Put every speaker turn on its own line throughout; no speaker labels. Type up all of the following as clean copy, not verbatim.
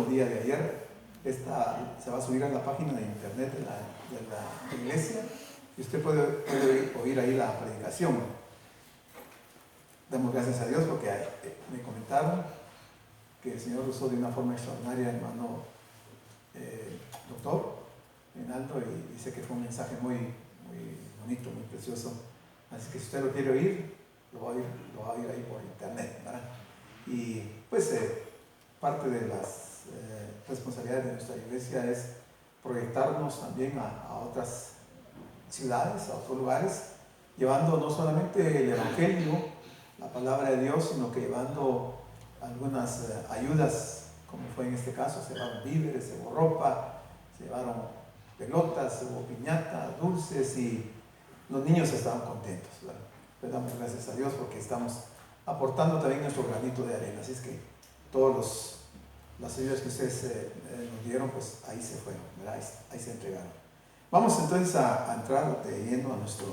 el día de ayer. Esta se va a subir a la página de internet de la iglesia y usted puede oír ahí la predicación. Damos gracias a Dios porque me comentaron que el Señor usó de una forma extraordinaria al hermano doctor Reinaldo, y dice que fue un mensaje muy bonito, muy precioso. Así que si usted lo quiere oír, lo va a oír ahí por internet, ¿verdad? Y pues parte de las responsabilidades de nuestra iglesia es proyectarnos también a otras ciudades, a otros lugares, llevando no solamente el evangelio, la palabra de Dios, sino que llevando algunas ayudas, como fue en este caso. Se llevaron víveres, se llevó ropa, se llevaron pelotas, se llevó piñata, dulces, y los niños estaban contentos, ¿verdad? Le damos gracias a Dios porque estamos aportando también nuestro granito de arena. Así es que todas las ayudas que ustedes nos dieron, pues ahí se fueron, ¿verdad? Ahí se entregaron. Vamos entonces a entrar de lleno a nuestro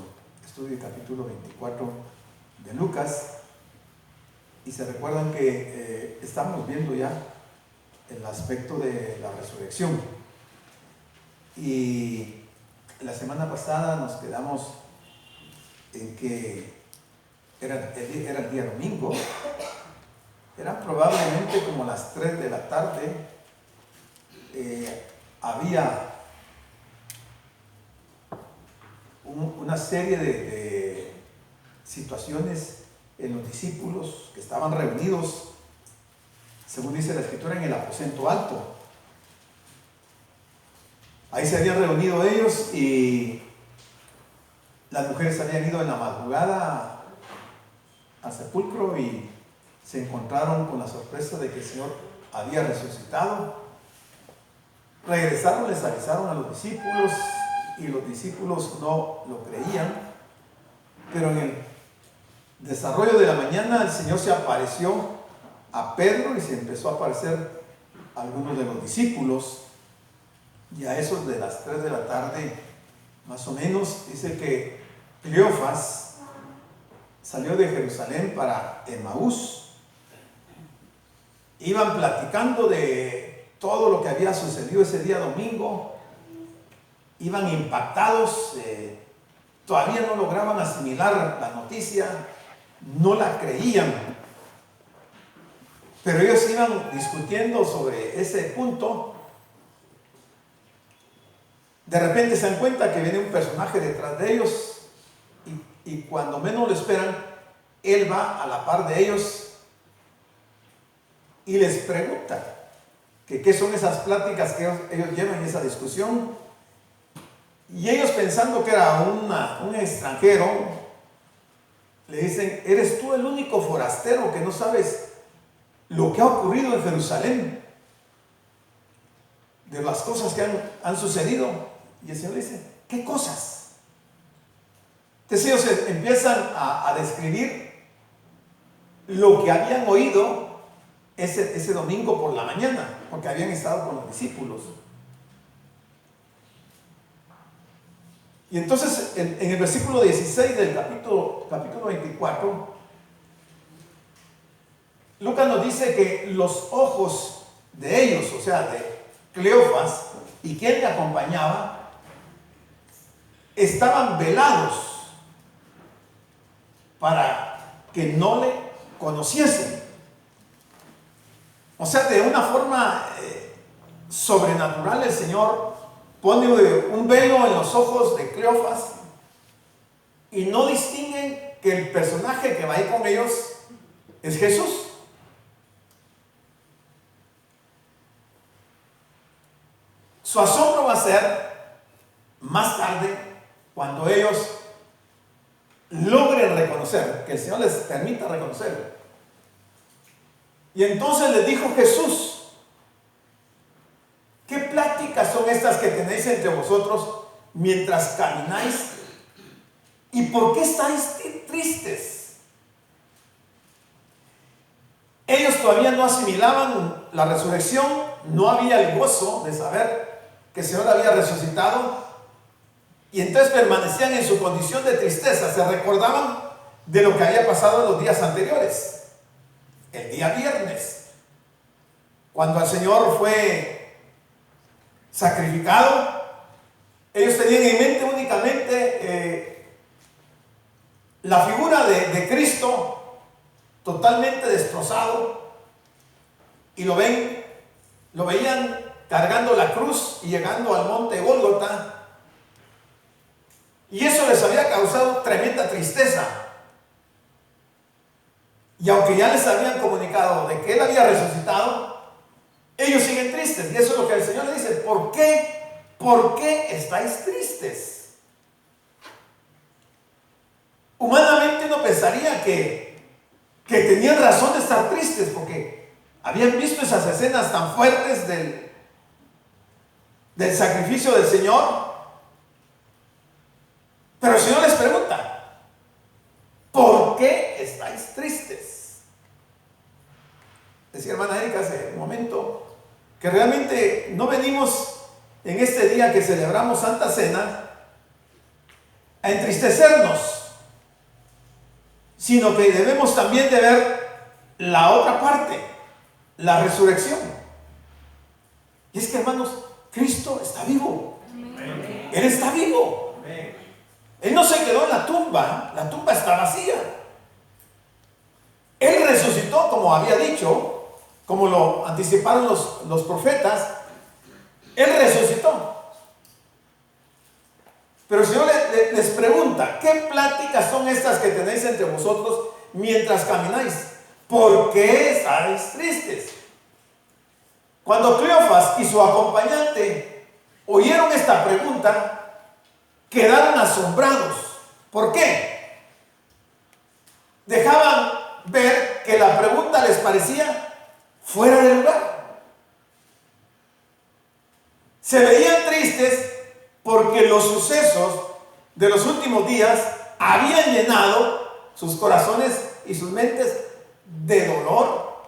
estudio, capítulo 24 de Lucas. Y se recuerdan que estamos viendo ya el aspecto de la resurrección. Y la semana pasada nos quedamos en que era el día domingo. Eran probablemente como las 3 de la tarde. Había una serie de situaciones en los discípulos que estaban reunidos, según dice la escritura, en el aposento alto. Ahí se habían reunido ellos y las mujeres habían ido en la madrugada al sepulcro y se encontraron con la sorpresa de que el Señor había resucitado. Regresaron, les avisaron a los discípulos y los discípulos no lo creían, pero en el desarrollo de la mañana el Señor se apareció a Pedro y se empezó a aparecer a algunos de los discípulos, y a esos de las 3 de la tarde más o menos dice que Cleofas salió de Jerusalén para Emaús. Iban platicando de todo lo que había sucedido ese día domingo, iban impactados, todavía no lograban asimilar la noticia, no la creían, pero ellos iban discutiendo sobre ese punto. De repente se dan cuenta que viene un personaje detrás de ellos y cuando menos lo esperan, él va a la par de ellos y les pregunta que qué son esas pláticas que ellos llevan, esa discusión. Y ellos, pensando que era un extranjero, le dicen: ¿eres tú el único forastero que no sabes lo que ha ocurrido en Jerusalén? De las cosas que han sucedido. Y el Señor le dice: ¿qué cosas? Entonces ellos empiezan a describir lo que habían oído ese domingo por la mañana, porque habían estado con los discípulos. Y entonces en el versículo 16 del capítulo 24, Lucas nos dice que los ojos de ellos, o sea, de Cleofas y quien le acompañaba, estaban velados para que no le conociesen. O sea, de una forma sobrenatural, el Señor pone un velo en los ojos de Cleofas y no distinguen que el personaje que va ahí con ellos es Jesús. Su asombro va a ser más tarde, cuando ellos logren reconocer, que el Señor les permita reconocer. Y entonces les dijo Jesús: ¿qué pláticas son estas que tenéis entre vosotros mientras camináis? ¿Y por qué estáis tristes? Ellos todavía no asimilaban la resurrección, no había el gozo de saber que el Señor había resucitado, y entonces permanecían en su condición de tristeza. Se recordaban de lo que había pasado en los días anteriores, el día viernes. cuando el Señor fue sacrificado, ellos tenían en mente únicamente la figura de Cristo totalmente destrozado, y lo veían cargando la cruz y llegando al monte Gólgota, y eso les había causado tremenda tristeza. Y aunque ya les habían comunicado de que Él había resucitado, ellos siguen tristes. Y eso es lo que el Señor le dice: ¿por qué? ¿Por qué estáis tristes? Humanamente uno pensaría que tenían razón de estar tristes, porque habían visto esas escenas tan fuertes del sacrificio del Señor. Pero el Señor les pregunta: ¿por qué estáis tristes? Decía hermana Erika hace un momento que realmente no venimos en este día que celebramos Santa Cena a entristecernos, sino que debemos también de ver la otra parte, la resurrección. Y es que, hermanos, Cristo está vivo. Amén. Él está vivo. Amén. Él no se quedó en la tumba está vacía. Él resucitó, como había dicho, como lo anticiparon los profetas. Él resucitó. Pero el Señor les pregunta: ¿qué pláticas son estas que tenéis entre vosotros mientras camináis? ¿Por qué estáis tristes? Cuando Cleofas y su acompañante oyeron esta pregunta, quedaron asombrados. ¿Por qué? Dejaban ver que la pregunta les parecía fuera de lugar. Se veían tristes porque los sucesos de los últimos días habían llenado sus corazones y sus mentes de dolor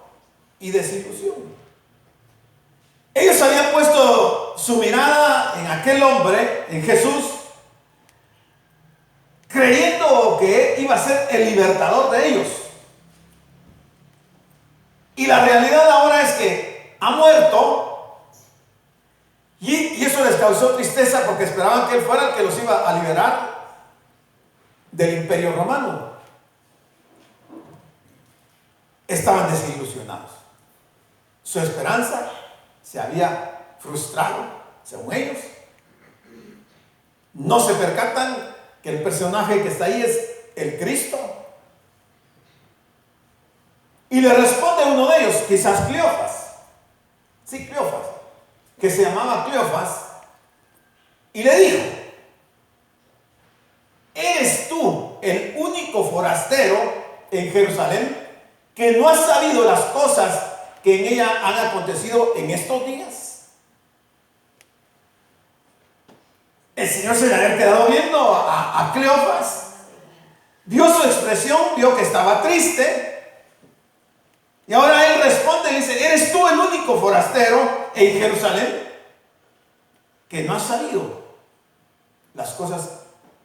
y desilusión. Ellos habían puesto su mirada en aquel hombre, en Jesús, creyendo que iba a ser el libertador de ellos. Y la realidad ahora es que ha muerto, y eso les causó tristeza porque esperaban que Él fuera el que los iba a liberar del Imperio Romano. Estaban desilusionados. Su esperanza se había frustrado, según ellos. No se percatan que el personaje que está ahí es el Cristo. Y le responde uno de ellos, quizás Cleofas. Sí, Cleofas, que se llamaba Cleofas, y le dijo: ¿eres tú el único forastero en Jerusalén que no has sabido las cosas que en ella han acontecido en estos días? El Señor se le había quedado viendo a Cleofas, vio su expresión, vio que estaba triste, y ahora Él responde y dice: ¿eres tú el único forastero en Jerusalén que no has sabido las cosas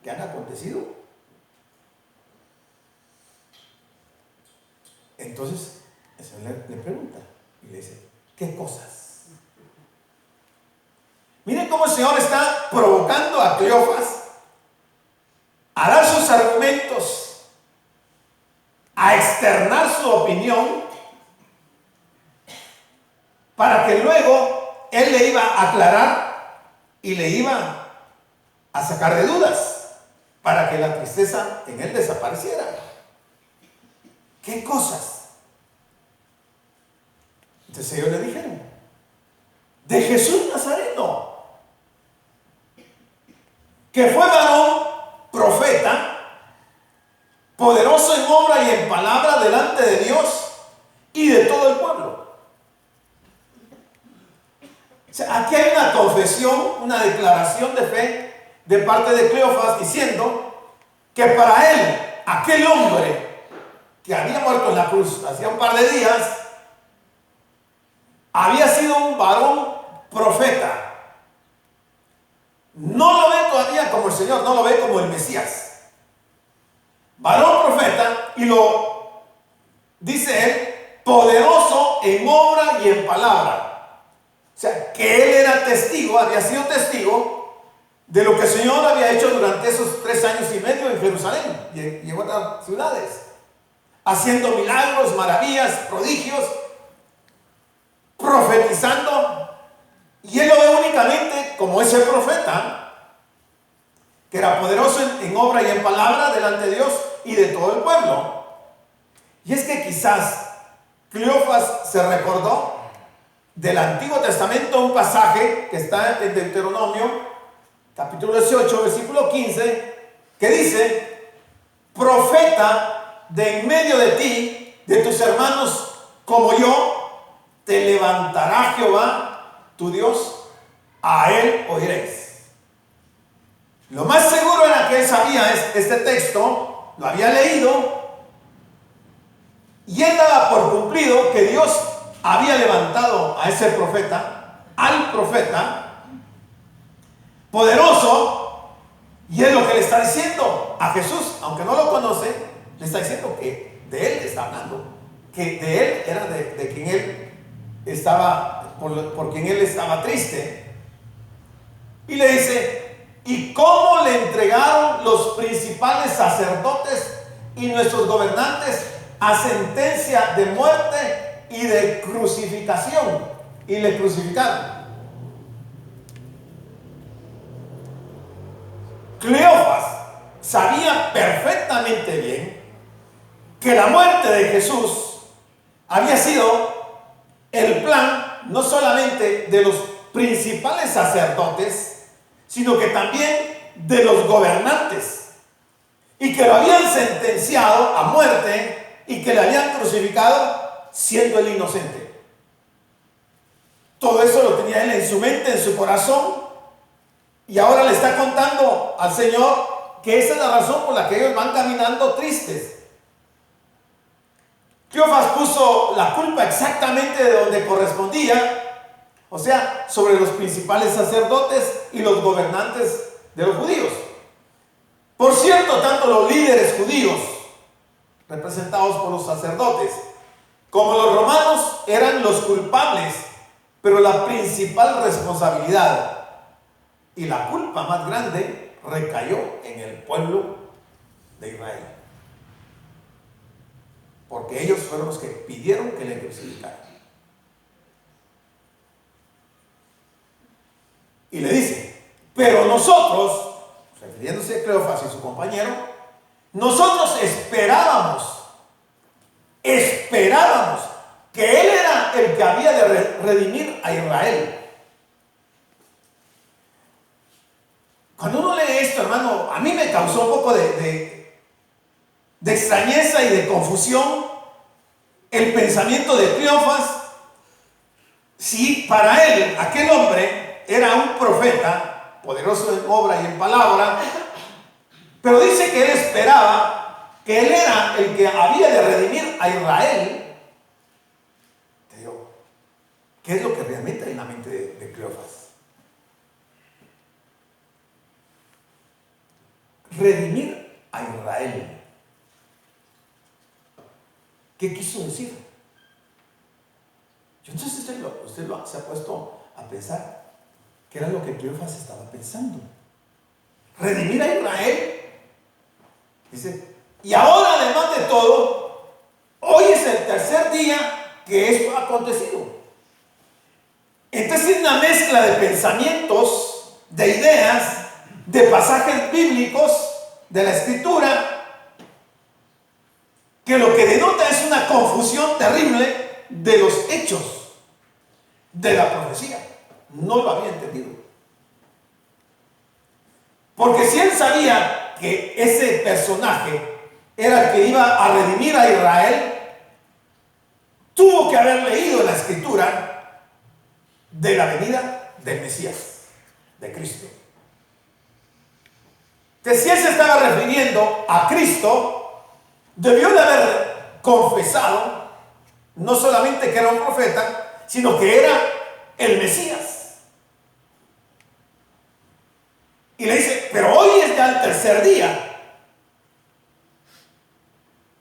que han acontecido? Entonces el Señor le pregunta y le dice: ¿qué cosas? Miren cómo el Señor está provocando a Cleofas a dar sus argumentos, a externar su opinión, para que luego Él le iba a aclarar y le iba a sacar de dudas, para que la tristeza en él desapareciera. ¿Qué cosas? Entonces ellos le dijeron: de Jesús Nazareno, que fue varón, profeta, poderoso en obra y en palabra delante de Dios y de todo el pueblo. O sea, aquí hay una confesión, una declaración de fe de parte de Cleofas, diciendo que para él, aquel hombre que había muerto en la cruz hacía un par de días, había sido un varón profeta. No lo ve todavía como el Señor, no lo ve como el Mesías. Varón profeta, y lo dice él, poderoso en obra y en palabra. O sea, que él era testigo, había sido testigo de lo que el Señor había hecho durante esos 3 años y medio en Jerusalén y en otras ciudades, haciendo milagros, maravillas, prodigios, profetizando. Y él lo ve únicamente como ese profeta, que era poderoso en obra y en palabra delante de Dios y de todo el pueblo. Y es que quizás Cleofas se recordó del Antiguo Testamento un pasaje que está en Deuteronomio, capítulo 18, versículo 15, que dice: profeta de en medio de ti, de tus hermanos como yo, te levantará Jehová, tu Dios, a él oiréis. Lo más seguro era que él sabía este texto, lo había leído, y él daba por cumplido que Dios había levantado a ese profeta, al profeta poderoso, y es lo que le está diciendo a Jesús, aunque no lo conoce, le está diciendo que de él está hablando, que de él era de quien él estaba, por quien él estaba triste. Y le dice: ¿y cómo le entregaron los principales sacerdotes y nuestros gobernantes a sentencia de muerte y de crucificación? Y le crucificaron. Cleofas sabía perfectamente bien que la muerte de Jesús había sido el plan no solamente de los principales sacerdotes, sino que también de los gobernantes, y que lo habían sentenciado a muerte y que le habían crucificado siendo él inocente. Todo eso lo tenía él en su mente, en su corazón, y ahora le está contando al Señor que esa es la razón por la que ellos van caminando tristes. Cleofas puso la culpa exactamente de donde correspondía, o sea, sobre los principales sacerdotes y los gobernantes de los judíos. Por cierto, tanto los líderes judíos, representados por los sacerdotes, como los romanos eran los culpables, pero la principal responsabilidad y la culpa más grande recayó en el pueblo de Israel, porque ellos fueron los que pidieron que le crucificaran. Y le dice: pero nosotros, refiriéndose a Cleofas y su compañero, nosotros esperábamos que él era el que había de redimir a Israel. Cuando uno lee esto, hermano, a mí me causó un poco de extrañeza y de confusión el pensamiento de Cleofas. Si para él, aquel hombre, era un profeta, poderoso en obra y en palabra, pero dice que él esperaba que él era el que había de redimir a Israel. Te digo, ¿qué es lo que realmente hay en la mente de Cleofas? Redimir a Israel. ¿Qué quiso decir? Yo entonces usted se ha puesto a pensar qué era lo que Cleofas estaba pensando. Redimir a Israel. Dice: y ahora, además de todo, hoy es el tercer día que esto ha acontecido. Entonces es una mezcla de pensamientos, de ideas, de pasajes bíblicos de la Escritura, que lo que denota es una confusión terrible de los hechos de la profecía. No lo había entendido, porque si él sabía que ese personaje era el que iba a redimir a Israel, tuvo que haber leído en la Escritura de la venida del Mesías, de Cristo. Que si él se estaba refiriendo a Cristo, debió de haber confesado no solamente que era un profeta, sino que era el Mesías. Y le dice: pero hoy es ya el tercer día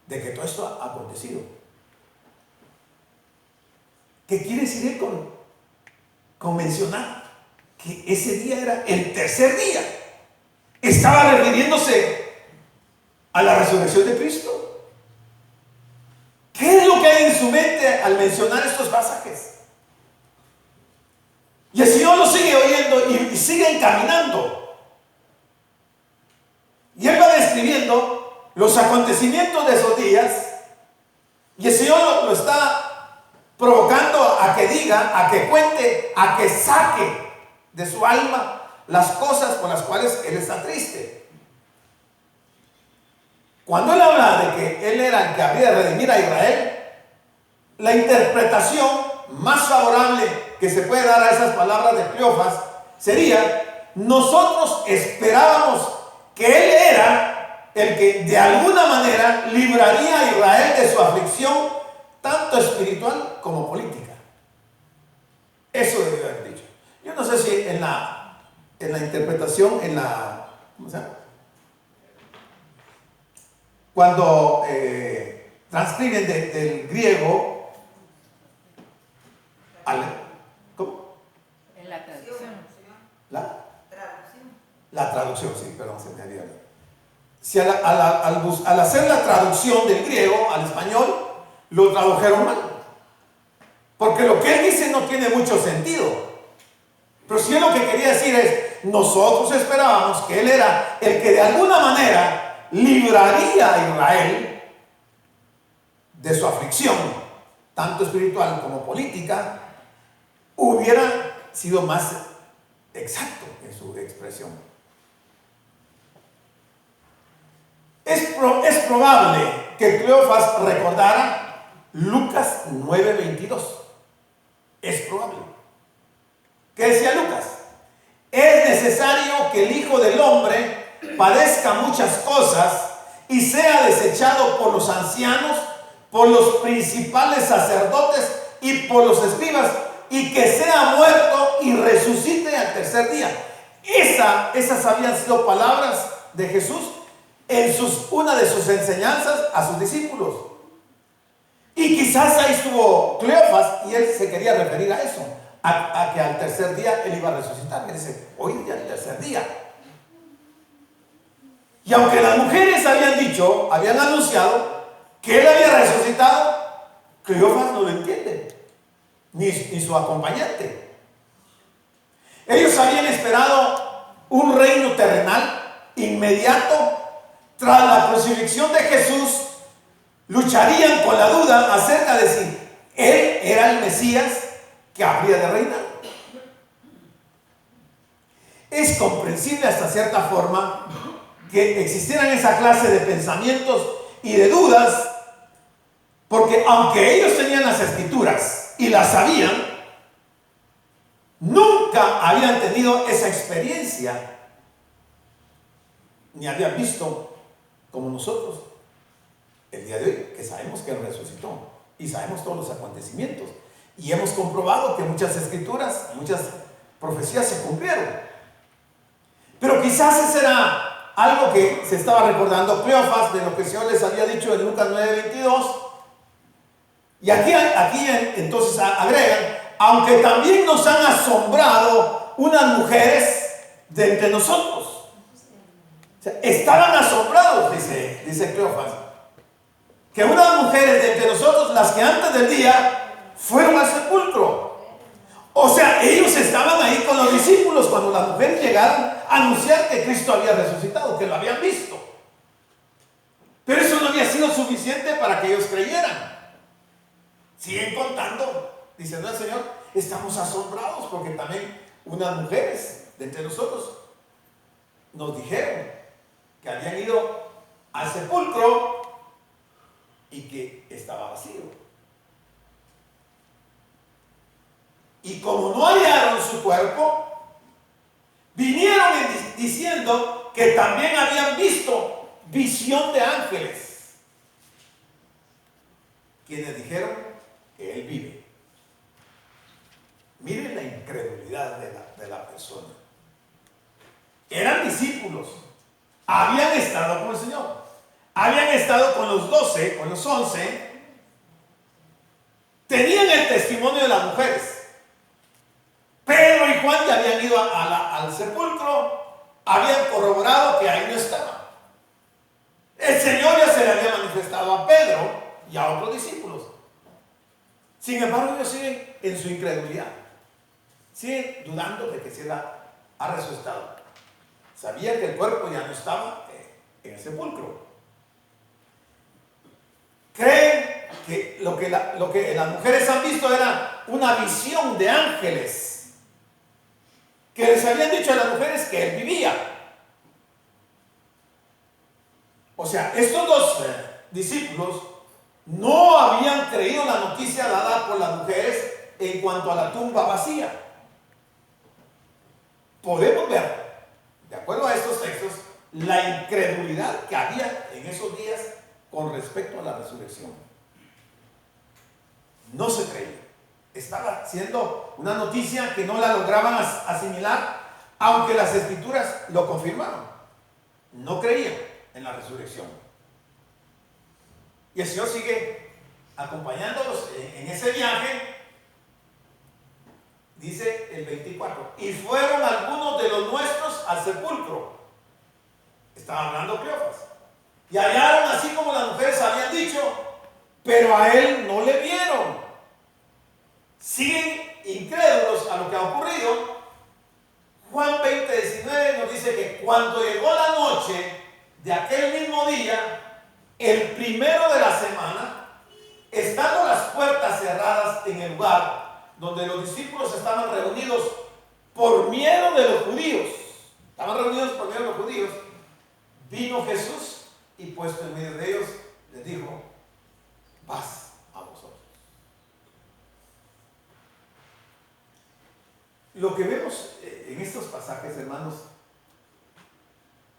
de que todo esto ha acontecido. con mencionar que ese día era el tercer día. Estaba refiriéndose a la resurrección de Cristo. ¿Qué es lo que hay en su mente al mencionar estos pasajes? Y el Señor lo sigue oyendo y sigue encaminando. Y Él va describiendo los acontecimientos de esos días. Y el Señor lo está provocando a que diga, a que cuente, a que saque de su alma las cosas por las cuales Él está triste. Cuando Él habla de que Él era el que había de redimir a Israel, la interpretación más favorable que se puede dar a esas palabras de Cleofas sería: nosotros esperábamos que Él era el que de alguna manera libraría a Israel de su aflicción, tanto espiritual como política. Eso debió haber dicho. Yo no sé si en la interpretación, ¿cómo se llama? Cuando transcriben del griego ¿cómo?
En la traducción.
La traducción, sí, perdón, se me había olvidado. Si al hacer la traducción del griego al español, lo tradujeron mal. Porque lo que él dice no tiene mucho sentido. Pero si él lo que quería decir es: nosotros esperábamos que él era el que de alguna manera libraría a Israel de su aflicción, tanto espiritual como política, hubiera sido más exacto en su expresión. Es probable que Cleofas recordara Lucas 9:22. Es probable. ¿Qué decía Lucas? Es necesario que el Hijo del Hombre padezca muchas cosas y sea desechado por los ancianos, por los principales sacerdotes y por los escribas, y que sea muerto y resucite al tercer día. Esas habían sido palabras de Jesús en una de sus enseñanzas a sus discípulos. Y quizás ahí estuvo Cleofas y él se quería referir a eso, a que al tercer día él iba a resucitar. Me dice: hoy ya el tercer día. Y aunque las mujeres habían anunciado que él había resucitado, Cleofas no lo entiende, ni su acompañante. Ellos habían esperado un reino terrenal inmediato. Tras la crucifixión de Jesús, lucharían con la duda acerca de si él era el Mesías que habría de reinar. Es comprensible hasta cierta forma que existieran esa clase de pensamientos y de dudas, porque aunque ellos tenían las escrituras y las sabían, nunca habían tenido esa experiencia, ni habían visto como nosotros el día de hoy, que sabemos que Él resucitó y sabemos todos los acontecimientos y hemos comprobado que muchas escrituras, muchas profecías se cumplieron. Pero quizás ese era algo que se estaba recordando Cleofas de lo que el Señor les había dicho en Lucas 9:22. Y aquí entonces agregan: aunque también nos han asombrado unas mujeres de entre nosotros. O sea, estaban asombrados, dice Cleofas, que unas mujeres de entre nosotros, las que antes del día fueron al sepulcro. O sea, ellos estaban ahí con los discípulos cuando las mujeres llegaron a anunciar que Cristo había resucitado, que lo habían visto. Pero eso no había sido suficiente para que ellos creyeran. Siguen contando, diciendo al Señor: estamos asombrados porque también unas mujeres de entre nosotros nos dijeron que habían ido al sepulcro y que estaba vacío. Y como no hallaron su cuerpo, vinieron diciendo que también habían visto visión de ángeles, quienes dijeron que Él vive. Miren la incredulidad de la persona. Eran discípulos, habían estado con el Señor, habían estado con los 12, con los 11, tenían el testimonio de las mujeres, pero
Juan ya habían ido al sepulcro, habían corroborado que ahí no estaba. El Señor ya se le había manifestado a Pedro y a otros discípulos. Sin embargo, ellos siguen en su incredulidad. Siguen dudando de que se ha resucitado. Sabían que el cuerpo ya no estaba en el sepulcro. Creen que lo que las mujeres han visto era una visión de ángeles que les habían dicho a las mujeres que él vivía. O sea, estos dos discípulos no habían creído la noticia dada por las mujeres en cuanto a la tumba vacía. Podemos ver, de acuerdo a estos textos, la incredulidad que había en esos días con respecto a la resurrección. No se creía. Estaba siendo una noticia que no la lograban asimilar, aunque las escrituras lo confirmaban. No creían en la resurrección. Y el Señor sigue acompañándolos en ese viaje. Dice el 24, y fueron algunos de los nuestros al sepulcro. Estaba hablando Cleofas. Y hallaron así como las mujeres habían dicho, pero a él no le vieron. Siguen incrédulos a lo que ha ocurrido. Juan 20:19 nos dice que cuando llegó la noche de aquel mismo día, el primero de la semana, estando las puertas cerradas en el lugar donde los discípulos estaban reunidos por miedo de los judíos, vino Jesús y puesto en medio de ellos, les dijo, paz a vosotros. Lo que vemos en estos pasajes, hermanos,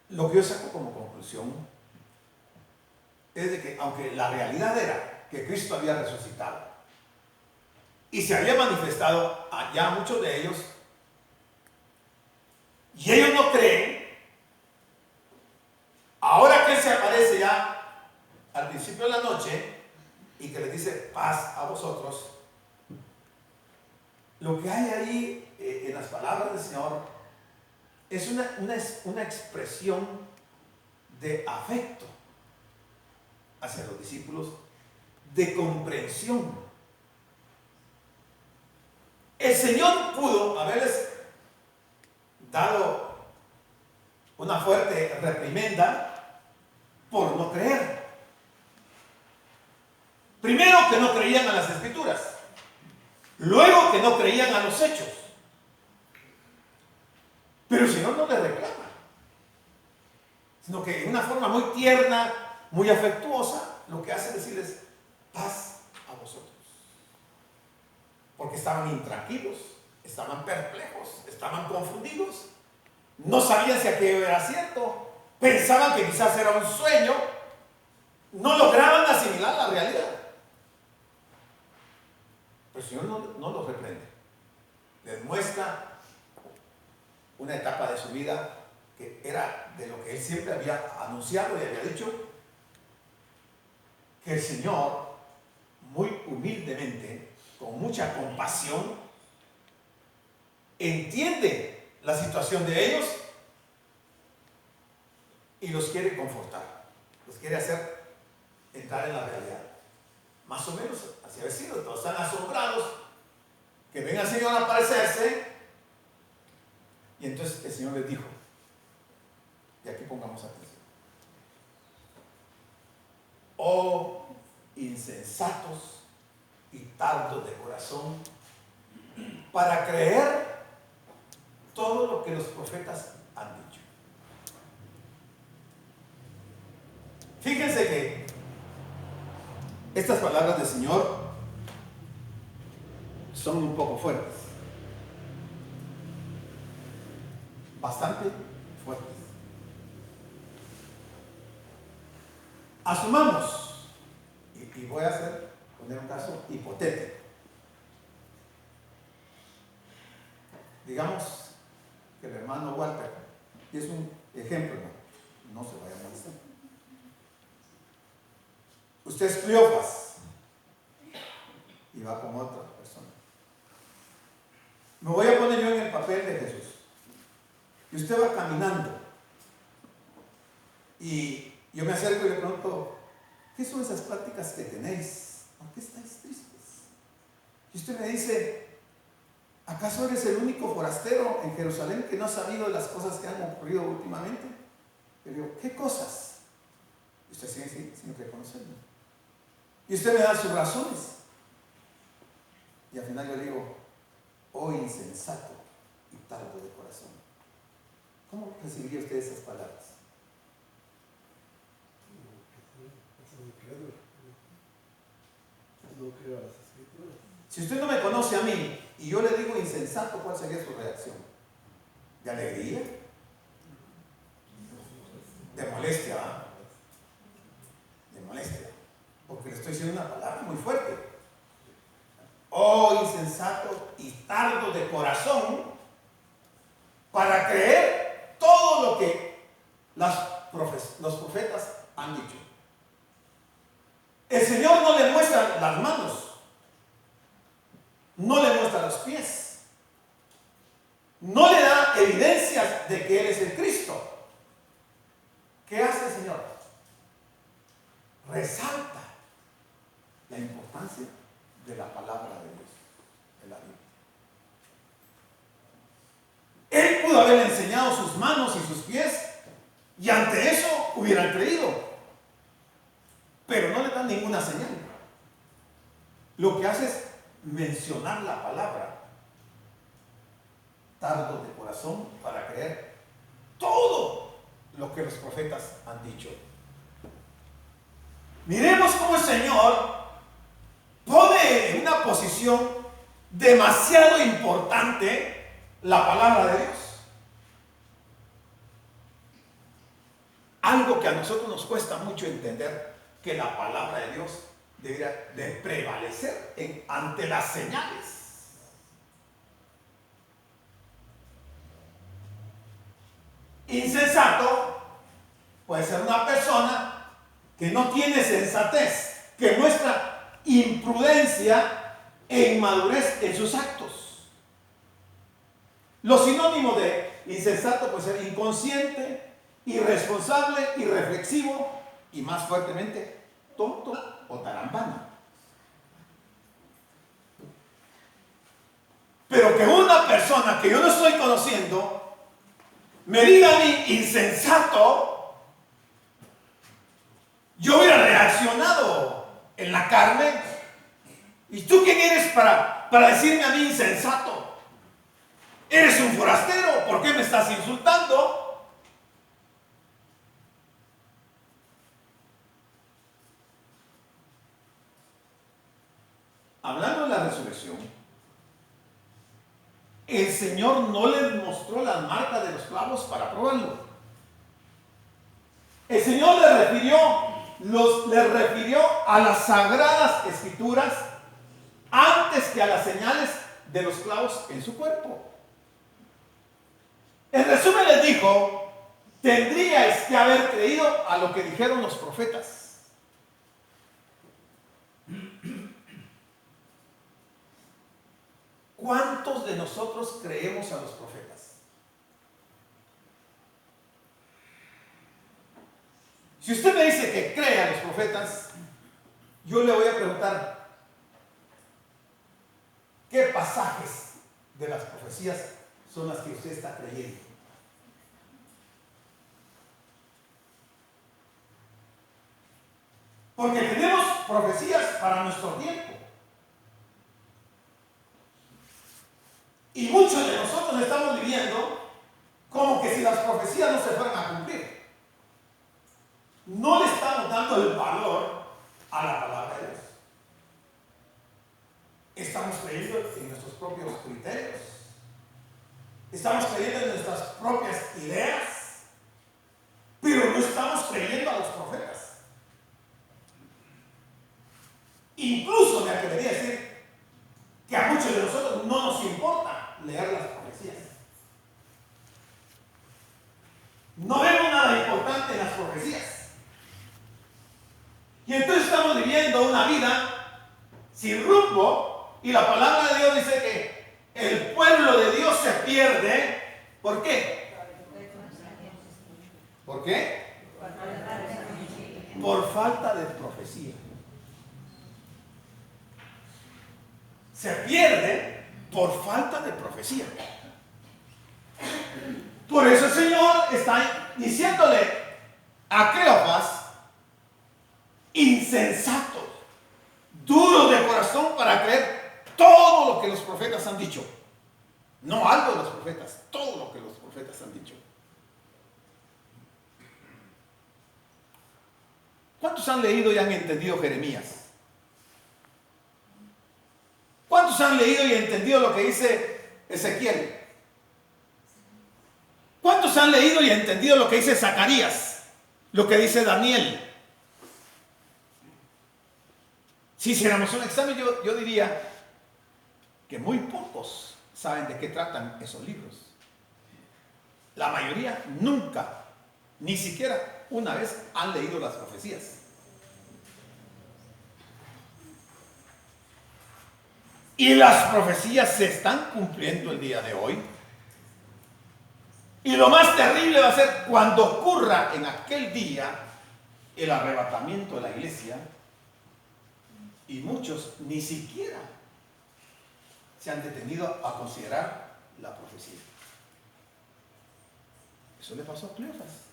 lo que yo saco como conclusión es de que aunque la realidad era que Cristo había resucitado y se había manifestado ya a muchos de ellos, y ellos no creen, ahora que Él se aparece ya al principio de la noche y que les dice paz a vosotros, lo que hay ahí en las palabras del Señor es una expresión de afecto hacia los discípulos, de comprensión. El Señor pudo haberles dado una fuerte reprimenda por no creer. Primero, que no creían a las Escrituras. Luego, que no creían a los hechos. Pero el Señor no les reclama, sino que de una forma muy tierna, muy afectuosa, lo que hace es decirles paz a vosotros. Porque estaban intranquilos, estaban perplejos, estaban confundidos, no sabían si aquello era cierto, pensaban que quizás era un sueño, no lograban asimilar la realidad. Pero el Señor no los reprende, les muestra una etapa de su vida que era de lo que Él siempre había anunciado y había dicho, que el Señor muy humildemente, con mucha compasión, entiende la situación de ellos y los quiere confortar, los quiere hacer entrar en la realidad. Más o menos así ha sido. Todos están asombrados que venga el Señor a aparecerse, y entonces el Señor les dijo, y aquí pongamos atención: oh insensatos y tardos de corazón para creer todo lo que los profetas han dicho. Fíjense que estas palabras del Señor son un poco fuertes, bastante fuertes. Asumamos, y voy a poner un caso hipotético. Digamos que el hermano Walter, y es un ejemplo, no se vaya a molestar. Usted es Cleofas y va con otra persona. Me voy a poner yo en el papel
papel de Jesús. Y usted va caminando. Y yo me acerco y le pregunto, ¿qué son esas pláticas que tenéis? ¿Por qué estáis tristes? Y usted me dice, ¿acaso eres el único forastero en Jerusalén que no ha sabido de las cosas que han ocurrido últimamente? Yo digo, ¿qué cosas? Y usted sigue sin reconocerme. Y usted me da sus razones. Y al final yo le digo, oh insensato y tardo de corazón. ¿Cómo recibiría usted esas palabras? Si usted no me conoce a mí y yo le digo insensato, ¿cuál sería su reacción? ¿De alegría? ¿De molestia? ¿Ah? De molestia. Porque le estoy diciendo una palabra muy fuerte. Oh insensato y tardo de corazón para creer todo lo que los profetas han dicho. El Señor no le muestra las manos, no le muestra los pies, no le da evidencias de que Él es el Cristo. ¿Qué hace el Señor? Resalta la importancia de la palabra de Dios, de la Biblia. Él pudo haberle enseñado sus manos y sus pies y ante eso hubieran creído, pero no le dan ninguna señal. Lo que hace es mencionar la palabra, tardo de corazón para creer todo lo que los profetas han dicho. Miremos cómo el Señor pone en una posición demasiado importante la palabra de Dios. Algo que a nosotros nos cuesta mucho entender, que la palabra de Dios debería de prevalecer ante las señales. Insensato puede ser una persona que no tiene sensatez, que muestra imprudencia e inmadurez en sus actos. Los sinónimos de insensato puede ser inconsciente, irresponsable, irreflexivo y más fuertemente tonto o tarambano. Pero que una persona que yo no estoy conociendo me diga a mí insensato, yo hubiera reaccionado en la carne. ¿Y tú quién eres para decirme a mí insensato? ¿Eres un forastero? ¿Por qué me estás insultando? Hablando de la resurrección, el Señor no les mostró las marcas de los clavos para probarlo. El Señor les refirió a las sagradas escrituras antes que a las señales de los clavos en su cuerpo. En resumen les dijo, tendríais que haber creído a lo que dijeron los profetas. ¿Cuántos de nosotros creemos a los profetas? Si usted me dice que cree a los profetas, yo le voy a preguntar, ¿qué pasajes de las profecías son las que usted está creyendo? Porque tenemos profecías para nuestro tiempo. Y muchos de nosotros estamos viviendo como que si las profecías no se fueran a cumplir. No le estamos dando el valor a la palabra de Dios. Estamos creyendo en nuestros propios criterios. Estamos creyendo en nuestras propias ideas. Pero no estamos creyendo a los profetas. Incluso me atrevería a decir que a muchos de nosotros no nos importa leer las profecías. No vemos nada importante en las profecías. Y entonces estamos viviendo una vida sin rumbo, y la palabra de Dios dice que el pueblo de Dios se
pierde. ¿Por qué? ¿Por qué? Por falta de profecía. Se pierde por falta de profecía. Por eso el Señor está diciéndole a Cleofas: insensatos, duros de corazón para creer todo lo que los profetas han dicho. No algo de los profetas, todo lo que los profetas han dicho. ¿Cuántos han leído y han entendido Jeremías? ¿Cuántos han leído y entendido lo que dice Ezequiel? ¿Cuántos han leído y entendido lo que dice Zacarías? Lo que dice Daniel. Si hiciéramos un examen, yo diría que muy pocos saben de qué tratan esos libros. La mayoría nunca, ni siquiera una vez han leído las profecías. Y las profecías se están cumpliendo el día de hoy. Y lo más terrible va a ser cuando ocurra en aquel día el arrebatamiento de la iglesia, y muchos ni siquiera se han detenido a considerar la profecía. Eso le pasó a Cleofas.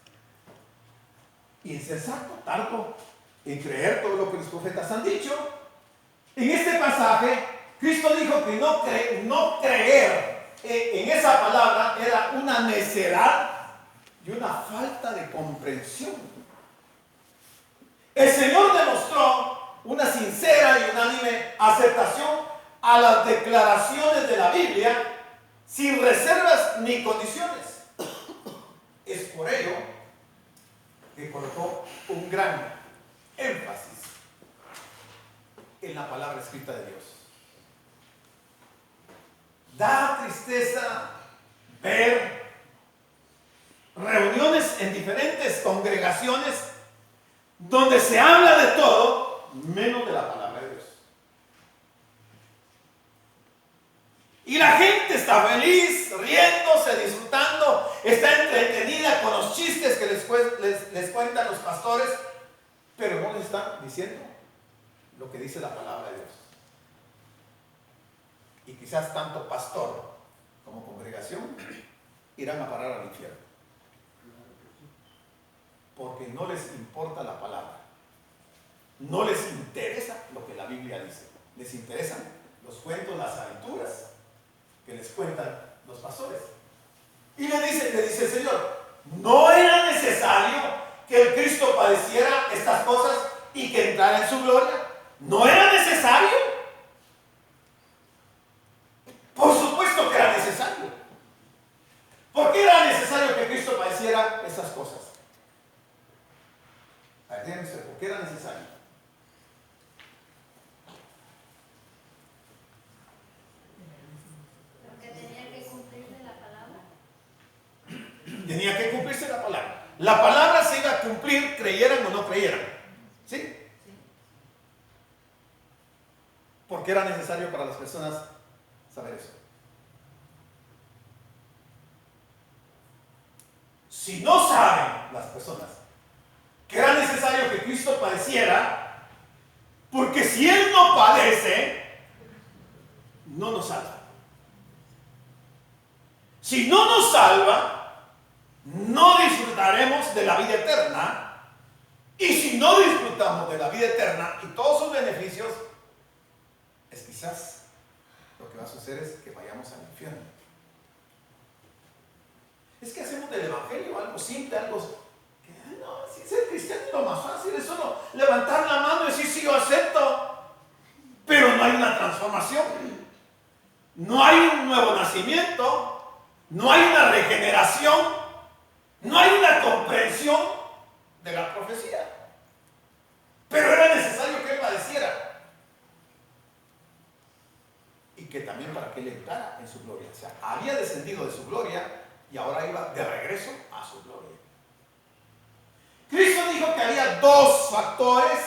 Insensato, tardo en creer todo lo que los profetas han dicho. En este pasaje, Cristo dijo que no creer en esa palabra era una necedad y una falta de comprensión. El Señor demostró una sincera y unánime aceptación a las declaraciones de la Biblia sin reservas ni condiciones. Es por ello que colocó un gran énfasis en la palabra escrita de Dios. Da tristeza ver reuniones en diferentes congregaciones donde se habla de todo menos de la palabra de Dios. Y la gente está feliz, riéndose, disfrutando, está entretenida con los chistes que les cuentan los pastores, pero no les están diciendo lo que dice la palabra de Dios. Y quizás tanto pastor como congregación irán a parar al infierno, porque no les importa la palabra, no les interesa lo que la Biblia dice, les interesan los cuentos, las aventuras que les cuentan los pastores. Y le dice el Señor: no era necesario que el Cristo padeciera estas cosas y que entrara en su gloria. No era necesario. Por supuesto que era necesario. ¿Por qué era necesario que Cristo padeciera esas cosas? A ver, díganme usted, ¿por qué era necesario?
Porque tenía que cumplirse la palabra.
Tenía que cumplirse la palabra. La palabra se iba a cumplir, creyeran o no creyeran. ¿Sí? Porque era necesario para las personas saber eso. Si no saben las personas que era necesario que Cristo padeciera, porque si Él no padece, no nos salva. Si no nos salva, no disfrutaremos de la vida eterna. Y si no disfrutamos de la vida eterna y todos sus beneficios, es quizás lo que va a suceder es que vayamos al infierno. Es que hacemos del evangelio algo simple, algo que no, si ser cristiano es lo más fácil, es solo levantar la mano y decir sí, yo acepto. Pero no hay una transformación, no hay un nuevo nacimiento, no hay una regeneración, no hay una comprensión de la profecía. Pero era necesario que Él padeciera. Y que también para que Él entrara en su gloria. O sea, había descendido de su gloria y ahora iba de regreso a su gloria. Cristo dijo que había dos factores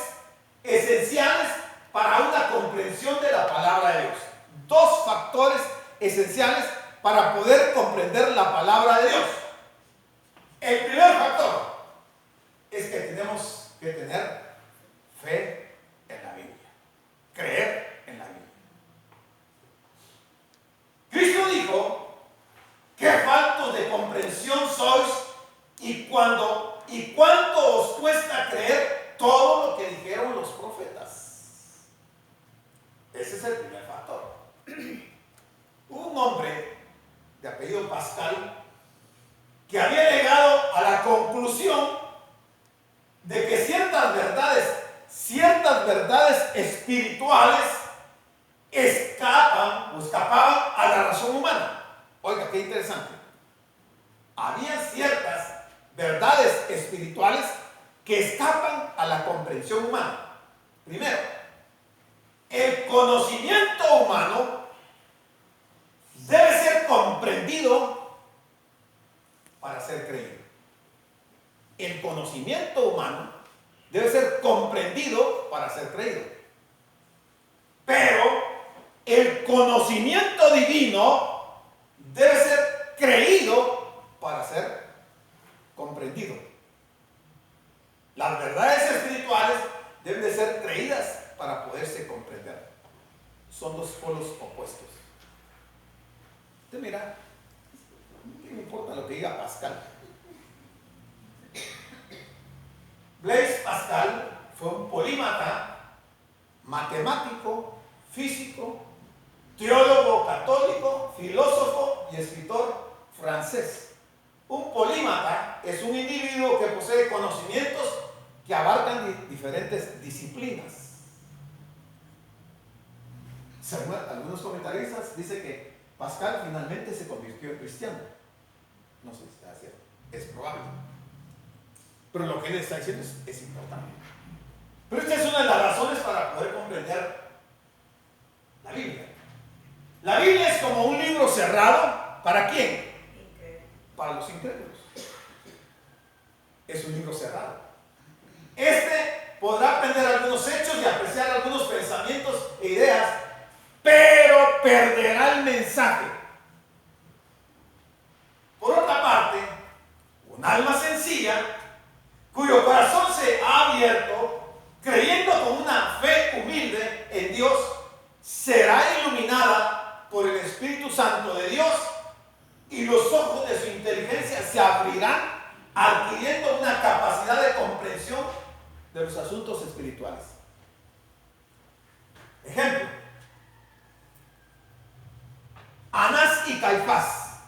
esenciales para una comprensión de la palabra de Dios. Dos factores esenciales para poder comprender la palabra de Dios? El primer factor es que tenemos que tener fe en la Biblia, creer en la Biblia. Cristo dijo: qué faltos de comprensión sois, y cuánto os cuesta creer todo lo que dijeron los profetas. Ese es el primer factor. Hubo un hombre de apellido Pascal que había llegado a la conclusión de que ciertas verdades espirituales escapaban a la razón humana. Oiga, qué interesante. Había ciertas verdades espirituales que escapan a la comprensión humana. Primero, el conocimiento humano debe ser comprendido para ser creído. El conocimiento humano debe ser comprendido para ser creído. Pero el conocimiento divino debe ser creído para ser comprendido. Las verdades espirituales deben de ser creídas para poderse comprender. Son dos polos opuestos. Usted mira, ¿qué me importa lo que diga Pascal? Blaise Pascal fue un polímata, matemático, físico, teólogo católico, filósofo y escritor francés. Un polímata es un individuo que posee conocimientos que abarcan diferentes disciplinas. Según algunos comentaristas, dice que Pascal finalmente se convirtió en cristiano. No sé si está cierto, es probable. Pero lo que él está diciendo es importante. Pero esta es una de las razones para poder comprender la Biblia. La Biblia es como un libro cerrado. ¿Para quién? Para los incrédulos. Es un libro cerrado. Este podrá aprender algunos hechos y apreciar algunos pensamientos e ideas, pero perderá el mensaje. Por otra parte, un alma sencilla, cuyo corazón se ha abierto, creyendo con una fe humilde en Dios, será iluminada por el Espíritu Santo de Dios, y los ojos de su inteligencia se abrirán, adquiriendo una capacidad de comprensión de los asuntos espirituales. Ejemplo: Anás y Caifás,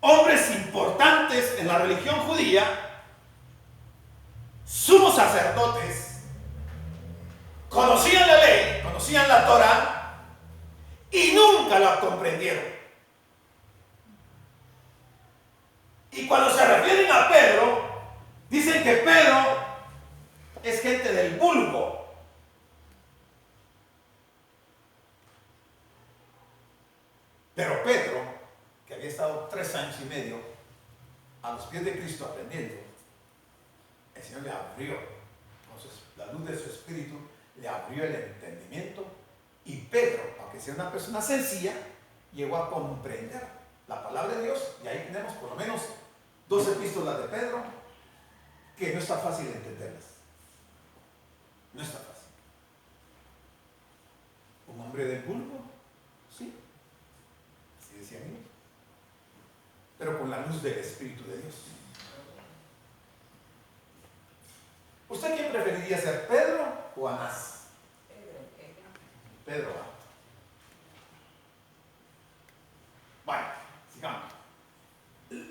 hombres importantes en la religión judía, sumos sacerdotes, conocían la ley, conocían la Torá, y nunca la comprendieron. Y cuando se refieren a Pedro, dicen que Pedro es gente del vulgo. Pero Pedro, que había estado 3 años y medio a los pies de Cristo aprendiendo, el Señor le abrió, entonces la luz de su espíritu le abrió el entendimiento, y Pedro, aunque sea una persona sencilla, llegó a comprender la palabra de Dios. Y ahí tenemos por lo menos 2 epístolas de Pedro que no está fácil de entenderlas. No está fácil. Un hombre del vulgo, sí, así decían ellos, pero con la luz del Espíritu de Dios. ¿Usted quién preferiría ser, Pedro o Anás? Pedro. Bueno, sigamos.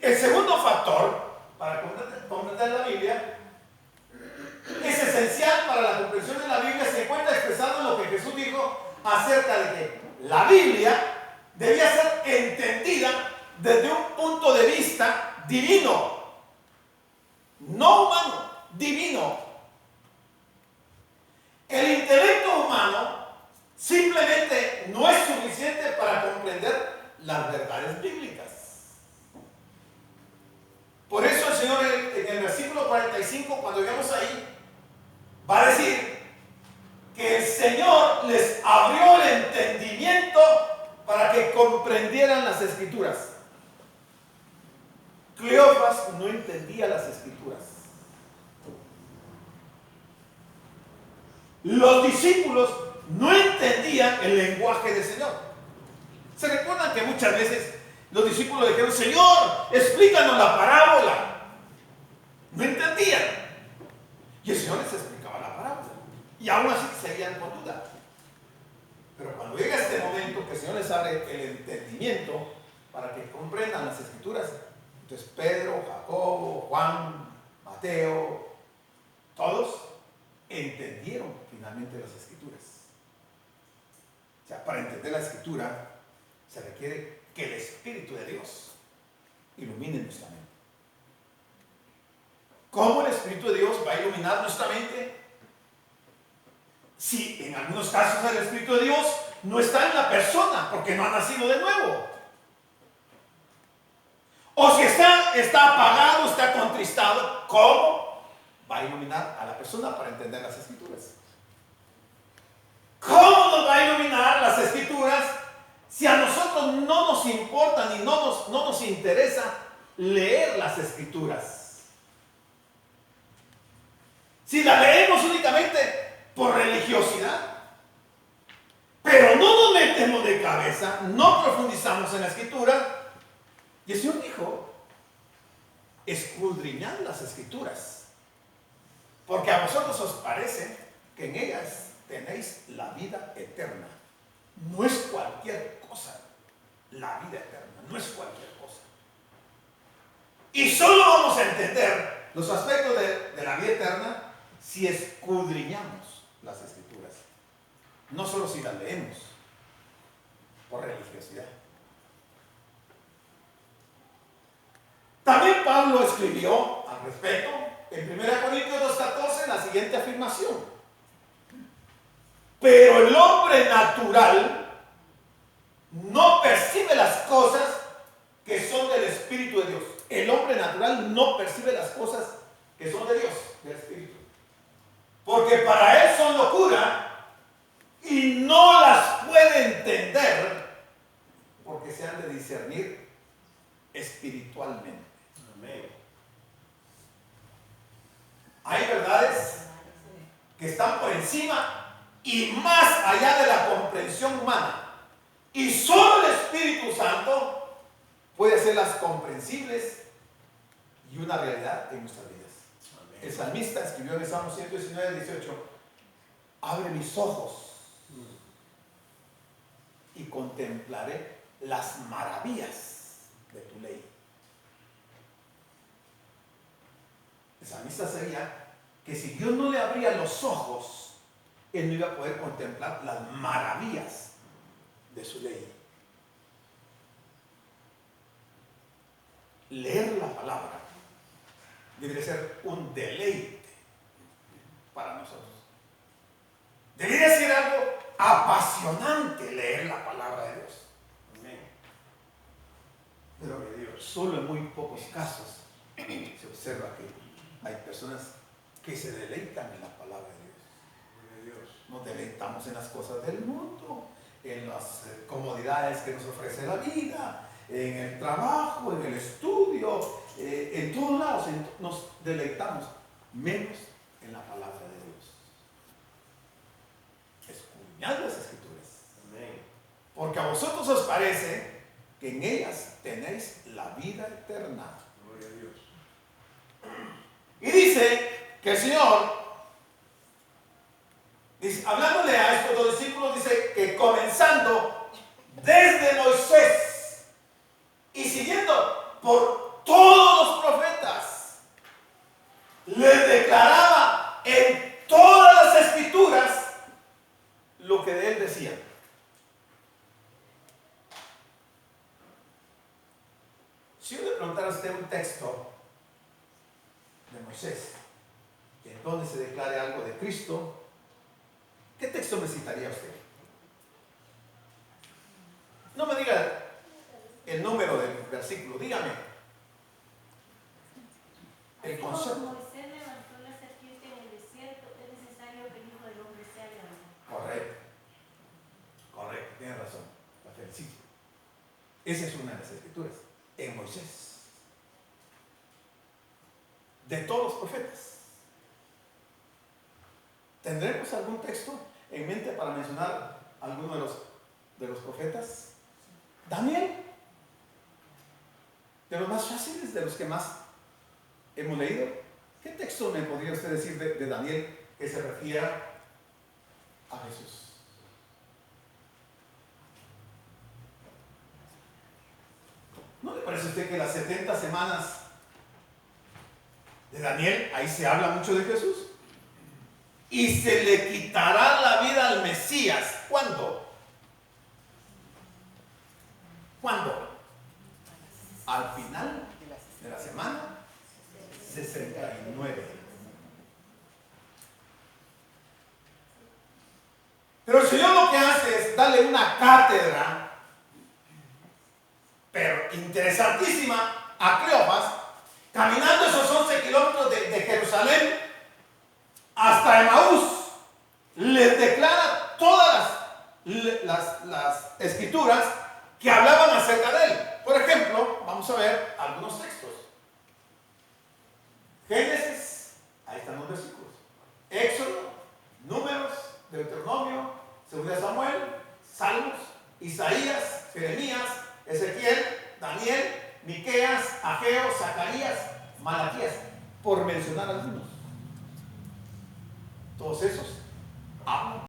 El segundo factor para comprender la Biblia es esencial para la comprensión de la Biblia. Se encuentra expresado en lo que Jesús dijo acerca de que la Biblia debía ser entendida desde un punto de vista divino, no humano, divino. El intelecto humano simplemente no es suficiente para comprender las verdades bíblicas. Por eso el Señor en el versículo 45, cuando llegamos ahí, va a decir que el Señor les abrió el entendimiento para que comprendieran las escrituras. Cleofas no entendía las escrituras. Los discípulos no entendían el lenguaje del Señor. ¿Se recuerdan que muchas veces los discípulos dijeron: Señor, explícanos la parábola? No entendían. Y el Señor les explicaba la parábola. Y aún así seguían con duda. Pero cuando llega este momento que el Señor les abre el entendimiento para que comprendan las escrituras, entonces Pedro, Jacobo, Juan, Mateo, todos entendieron finalmente las escrituras. O sea, para entender la escritura se requiere que el Espíritu de Dios ilumine nuestra mente. ¿Cómo el Espíritu de Dios va a iluminar nuestra mente? Si en algunos casos el Espíritu de Dios no está en la persona porque no ha nacido de nuevo. O si está apagado, está contristado, ¿cómo va a iluminar a la persona para entender las escrituras? ¿Cómo nos va a iluminar las escrituras si a nosotros no nos importa ni no nos interesa leer las escrituras? Si la leemos únicamente por religiosidad, pero no nos metemos de cabeza, no profundizamos en la escritura. Y el Señor dijo: escudriñad las escrituras, porque a vosotros os parece que en ellas tenéis la vida eterna. No es cualquier cosa la vida eterna, no es cualquier cosa. Y solo vamos a entender los aspectos de la vida eterna si escudriñamos las escrituras, no solo si las leemos por religiosidad. También Pablo escribió al respecto en 1 Corintios 2:14 la siguiente afirmación: pero el hombre natural no percibe las cosas que son del Espíritu de Dios. El hombre natural no percibe las cosas que son de Dios, del Espíritu, porque para él son locura y no las puede entender, porque se han de discernir espiritualmente. Amén. Hay verdades que están por encima y más allá de la comprensión humana, y solo el Espíritu Santo puede hacerlas comprensibles y una realidad en nuestras vidas. Amén. El salmista escribió en el Salmo 119:18: abre mis ojos y contemplaré las maravillas de tu ley. El salmista sabía que si Dios no le abría los ojos, él no iba a poder contemplar las maravillas de su ley. Leer la palabra debería ser un deleite para nosotros. Debería ser algo apasionante leer la palabra de Dios. Amén. Pero solo en muy pocos casos se observa que hay personas que se deleitan en la palabra de Dios. Nos deleitamos en las cosas del mundo, en las comodidades que nos ofrece la vida, en el trabajo, en el estudio, en todos lados nos deleitamos, menos en la palabra de Dios. Escudriñad las escrituras. Amén. Porque a vosotros os parece que en ellas tenéis la vida eterna. Gloria a Dios. Y dice que el Señor, hablándole a estos dos discípulos, dice que comenzando desde Moisés y siguiendo por todos los profetas, les declaraba en todas las escrituras lo que de él decían. Si yo le preguntara a usted un texto de Moisés, en donde se declare algo de Cristo, ¿qué texto me citaría usted? No me diga el número del versículo, dígame el concepto.
Como Moisés levantó la serpiente en el desierto, es necesario que el Hijo del Hombre sea levantado.
Correcto, tiene razón, la felicito. Esa es una de las escrituras. En Moisés. De todos los profetas. ¿Tendremos algún texto en mente para mencionar alguno de los profetas? Daniel. De los más fáciles, de los que más hemos leído. ¿Qué texto me podría usted decir de Daniel que se refiera a Jesús? ¿No le parece a usted que las 70 semanas de Daniel, ahí se habla mucho de Jesús? Y se le quitará la vida al Mesías. ¿Cuándo? ¿Cuándo? Al final de la semana 69. Pero el Señor lo que hace es darle una cátedra, pero interesantísima, a Cleofas, caminando esos 11 kilómetros de Jerusalén hasta Emaús. Les declara todas las escrituras que hablaban acerca de él. Por ejemplo, vamos a ver algunos textos. Génesis, ahí están los versículos. Éxodo, Números, Deuteronomio, Segunda de Samuel, Salmos, Isaías, Jeremías, Ezequiel, Daniel, Miqueas, Ageo, Zacarías, Malaquías, por mencionar algunos. Todos esos hablan